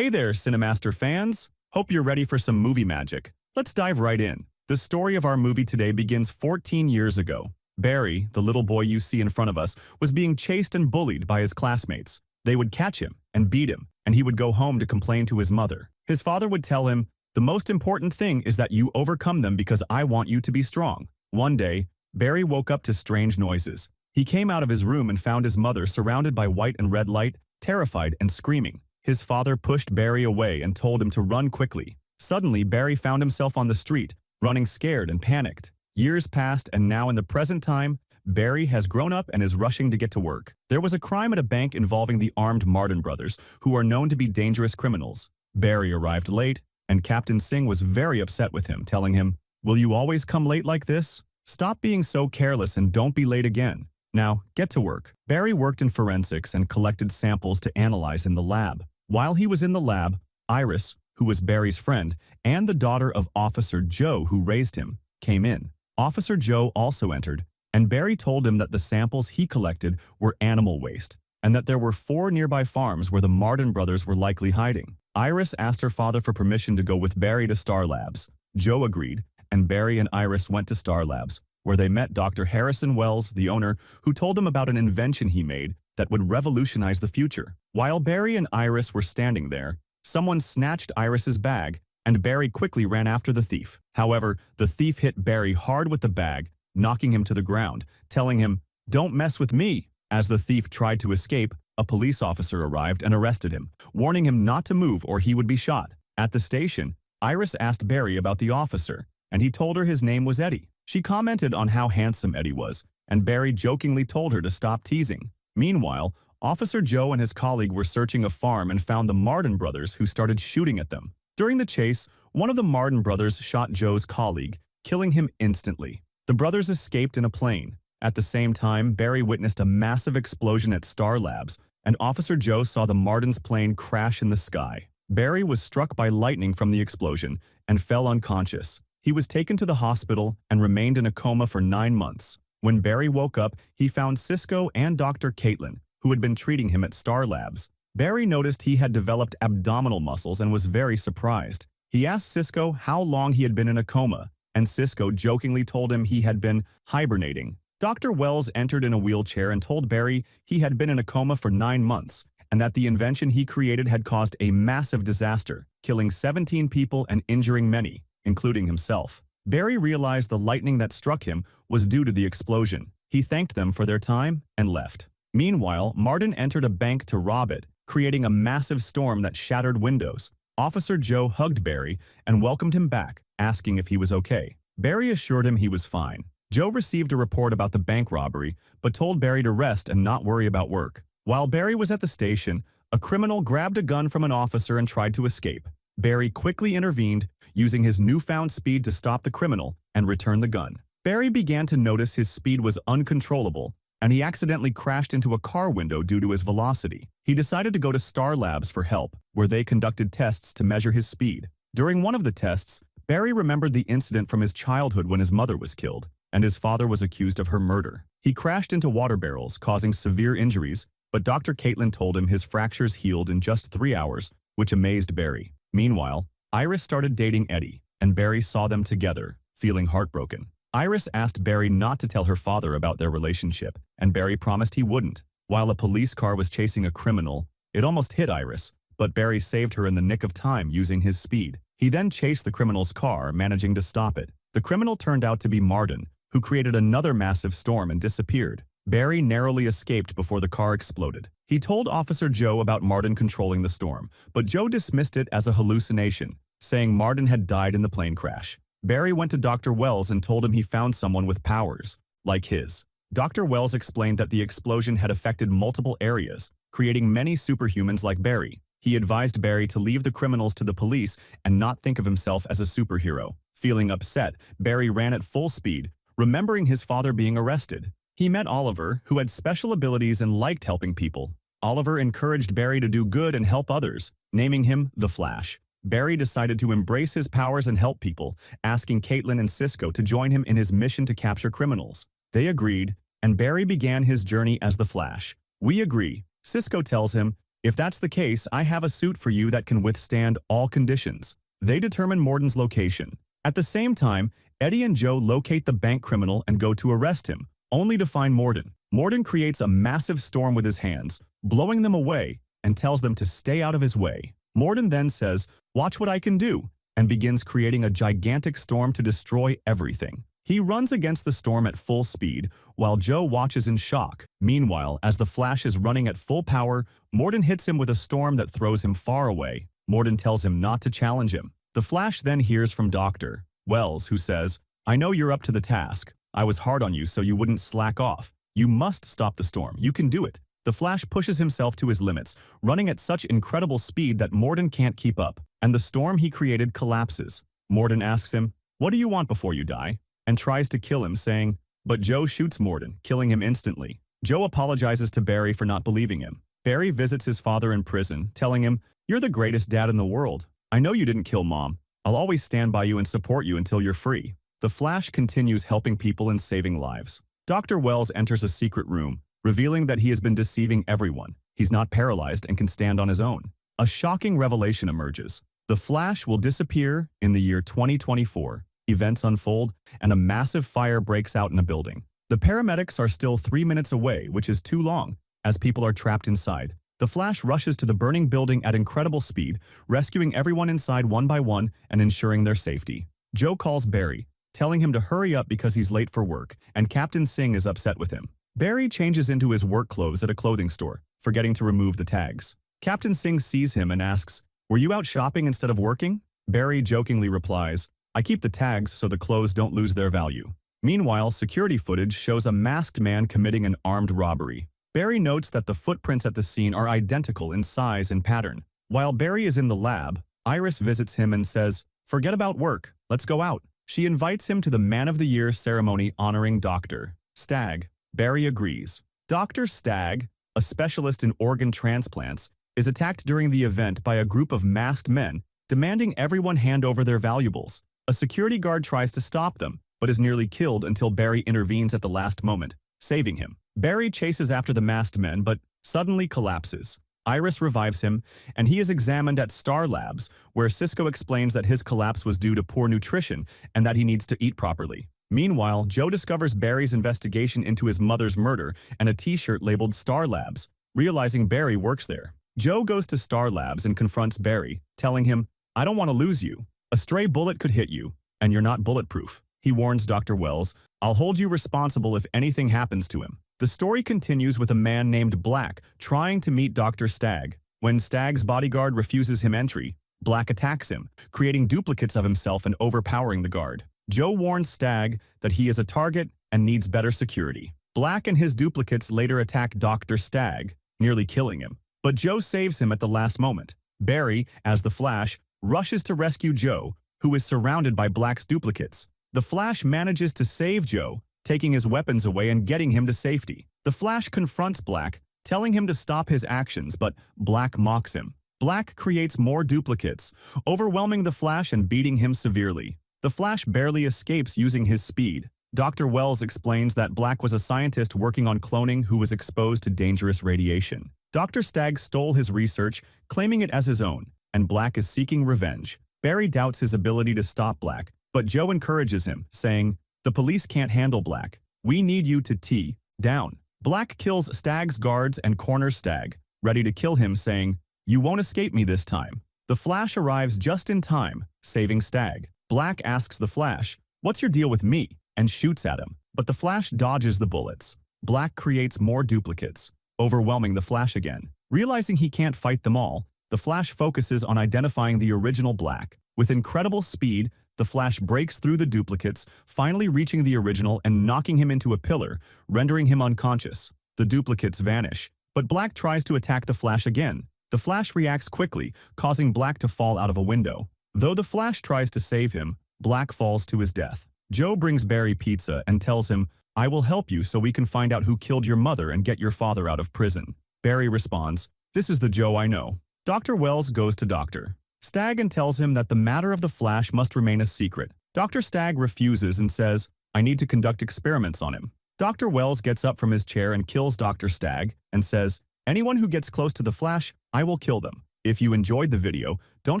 Hey there, Cinemaster fans! Hope you're ready for some movie magic. Let's dive right in. The story of our movie today begins 14 years ago. Barry, the little boy you see in front of us, was being chased and bullied by his classmates. They would catch him and beat him, and he would go home to complain to his mother. His father would tell him, "The most important thing is that you overcome them because I want you to be strong." One day, Barry woke up to strange noises. He came out of his room and found his mother surrounded by white and red light, terrified and screaming. His father pushed Barry away and told him to run quickly. Suddenly, Barry found himself on the street, running scared and panicked. Years passed, and now in the present time, Barry has grown up and is rushing to get to work. There was a crime at a bank involving the armed Martin brothers, who are known to be dangerous criminals. Barry arrived late, and Captain Singh was very upset with him, telling him, "Will you always come late like this? Stop being so careless and don't be late again. Now, get to work." Barry worked in forensics and collected samples to analyze in the lab. While he was in the lab, Iris, who was Barry's friend, and the daughter of Officer Joe, who raised him, came in. Officer Joe also entered, and Barry told him that the samples he collected were animal waste, and that there were 4 nearby farms where the Martin brothers were likely hiding. Iris asked her father for permission to go with Barry to Star Labs. Joe agreed, and Barry and Iris went to Star Labs, where they met Dr. Harrison Wells, the owner, who told them about an invention he made that would revolutionize the future. While Barry and Iris were standing there, someone snatched Iris's bag, and Barry quickly ran after the thief. However, the thief hit Barry hard with the bag, knocking him to the ground, telling him, "Don't mess with me." As the thief tried to escape, a police officer arrived and arrested him, warning him not to move or he would be shot. At the station, Iris asked Barry about the officer, and he told her his name was Eddie. She commented on how handsome Eddie was, and Barry jokingly told her to stop teasing. Meanwhile, Officer Joe and his colleague were searching a farm and found the Martin brothers, who started shooting at them. During the chase, one of the Martin brothers shot Joe's colleague, killing him instantly. The brothers escaped in a plane. At the same time, Barry witnessed a massive explosion at Star Labs, and Officer Joe saw the Martin's plane crash in the sky. Barry was struck by lightning from the explosion and fell unconscious. He was taken to the hospital and remained in a coma for 9 months. When Barry woke up, he found Cisco and Dr. Caitlin, who had been treating him at Star Labs. Barry noticed he had developed abdominal muscles and was very surprised. He asked Cisco how long he had been in a coma, and Cisco jokingly told him he had been hibernating. Dr. Wells entered in a wheelchair and told Barry he had been in a coma for 9 months, and that the invention he created had caused a massive disaster, killing 17 people and injuring many, including himself. Barry realized the lightning that struck him was due to the explosion. He thanked them for their time and left. Meanwhile, Martin entered a bank to rob it, creating a massive storm that shattered windows. Officer Joe hugged Barry and welcomed him back, asking if he was okay. Barry assured him he was fine. Joe received a report about the bank robbery, but told Barry to rest and not worry about work. While Barry was at the station, a criminal grabbed a gun from an officer and tried to escape. Barry quickly intervened, using his newfound speed to stop the criminal and return the gun. Barry began to notice his speed was uncontrollable, and he accidentally crashed into a car window due to his velocity. He decided to go to Star Labs for help, where they conducted tests to measure his speed. During one of the tests, Barry remembered the incident from his childhood when his mother was killed, and his father was accused of her murder. He crashed into water barrels, causing severe injuries, but Dr. Caitlin told him his fractures healed in just 3 hours, which amazed Barry. Meanwhile, Iris started dating Eddie, and Barry saw them together, feeling heartbroken. Iris asked Barry not to tell her father about their relationship, and Barry promised he wouldn't. While a police car was chasing a criminal, it almost hit Iris, but Barry saved her in the nick of time using his speed. He then chased the criminal's car, managing to stop it. The criminal turned out to be Martin, who created another massive storm and disappeared. Barry narrowly escaped before the car exploded. He told Officer Joe about Martin controlling the storm, but Joe dismissed it as a hallucination, saying Martin had died in the plane crash. Barry went to Dr. Wells and told him he found someone with powers, like his. Dr. Wells explained that the explosion had affected multiple areas, creating many superhumans like Barry. He advised Barry to leave the criminals to the police and not think of himself as a superhero. Feeling upset, Barry ran at full speed, remembering his father being arrested. He met Oliver, who had special abilities and liked helping people. Oliver encouraged Barry to do good and help others, naming him the Flash. Barry decided to embrace his powers and help people, asking Caitlin and Cisco to join him in his mission to capture criminals. They agreed, and Barry began his journey as the Flash. "We agree," Cisco tells him, If that's the case, I have a suit for you that can withstand all conditions. They determine Morden's location. At the same time, Eddie and Joe locate the bank criminal and go to arrest him, only to find Morden. Morden creates a massive storm with his hands, blowing them away, and tells them to stay out of his way. Morden then says, "Watch what I can do," and begins creating a gigantic storm to destroy everything. He runs against the storm at full speed, while Joe watches in shock. Meanwhile, as the Flash is running at full power, Morden hits him with a storm that throws him far away. Morden tells him not to challenge him. The Flash then hears from Dr. Wells, who says, "I know you're up to the task. I was hard on you so you wouldn't slack off. You must stop the storm. You can do it." The Flash pushes himself to his limits, running at such incredible speed that Morden can't keep up, and the storm he created collapses. Morden asks him, "What do you want before you die?" and tries to kill him, saying, but Joe shoots Morden, killing him instantly. Joe apologizes to Barry for not believing him. Barry visits his father in prison, telling him, "You're the greatest dad in the world. I know you didn't kill Mom. I'll always stand by you and support you until you're free." The Flash continues helping people and saving lives. Dr. Wells enters a secret room, revealing that he has been deceiving everyone. He's not paralyzed and can stand on his own. A shocking revelation emerges. The Flash will disappear in the year 2024. Events unfold, and a massive fire breaks out in a building. The paramedics are still 3 minutes away, which is too long, as people are trapped inside. The Flash rushes to the burning building at incredible speed, rescuing everyone inside one by one and ensuring their safety. Joe calls Barry, telling him to hurry up because he's late for work, and Captain Singh is upset with him. Barry changes into his work clothes at a clothing store, forgetting to remove the tags. Captain Singh sees him and asks, "Were you out shopping instead of working?" Barry jokingly replies, "I keep the tags so the clothes don't lose their value." Meanwhile, security footage shows a masked man committing an armed robbery. Barry notes that the footprints at the scene are identical in size and pattern. While Barry is in the lab, Iris visits him and says, "Forget about work, let's go out." She invites him to the Man of the Year ceremony honoring Dr. Stagg. Barry agrees. Dr. Stagg, a specialist in organ transplants, is attacked during the event by a group of masked men, demanding everyone hand over their valuables. A security guard tries to stop them, but is nearly killed until Barry intervenes at the last moment, saving him. Barry chases after the masked men, but suddenly collapses. Iris revives him, and he is examined at Star Labs, where Cisco explains that his collapse was due to poor nutrition and that he needs to eat properly. Meanwhile, Joe discovers Barry's investigation into his mother's murder and a t-shirt labeled Star Labs, realizing Barry works there. Joe goes to Star Labs and confronts Barry, telling him, "I don't want to lose you. A stray bullet could hit you, and you're not bulletproof." He warns Dr. Wells, "I'll hold you responsible if anything happens to him." The story continues with a man named Black trying to meet Dr. Stagg. When Stagg's bodyguard refuses him entry, Black attacks him, creating duplicates of himself and overpowering the guard. Joe warns Stagg that he is a target and needs better security. Black and his duplicates later attack Dr. Stagg, nearly killing him. But Joe saves him at the last moment. Barry, as the Flash, rushes to rescue Joe, who is surrounded by Black's duplicates. The Flash manages to save Joe, taking his weapons away and getting him to safety. The Flash confronts Black, telling him to stop his actions, but Black mocks him. Black creates more duplicates, overwhelming the Flash and beating him severely. The Flash barely escapes using his speed. Dr. Wells explains that Black was a scientist working on cloning who was exposed to dangerous radiation. Dr. Stagg stole his research, claiming it as his own, and Black is seeking revenge. Barry doubts his ability to stop Black, but Joe encourages him, saying, "The police can't handle Black. We need you to tee down." Black kills Stagg's guards and corners Stagg, ready to kill him, saying, "You won't escape me this time." The Flash arrives just in time, saving Stagg. Black asks the Flash, "What's your deal with me?" and shoots at him, but the Flash dodges the bullets. Black creates more duplicates, overwhelming the Flash again. Realizing he can't fight them all, the Flash focuses on identifying the original Black. With incredible speed, the Flash breaks through the duplicates, finally reaching the original and knocking him into a pillar, rendering him unconscious. The duplicates vanish, but Black tries to attack the Flash again. The Flash reacts quickly, causing Black to fall out of a window. Though the Flash tries to save him, Black falls to his death. Joe brings Barry pizza and tells him, "I will help you so we can find out who killed your mother and get your father out of prison." Barry responds, "This is the Joe I know." Dr. Wells goes to Dr. Stagg and tells him that the matter of the Flash must remain a secret. Dr. Stagg refuses and says, "I need to conduct experiments on him." Dr. Wells gets up from his chair and kills Dr. Stagg and says, Anyone who gets close to the Flash, I will kill them. If you enjoyed the video, don't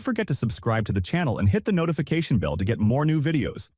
forget to subscribe to the channel and hit the notification bell to get more new videos.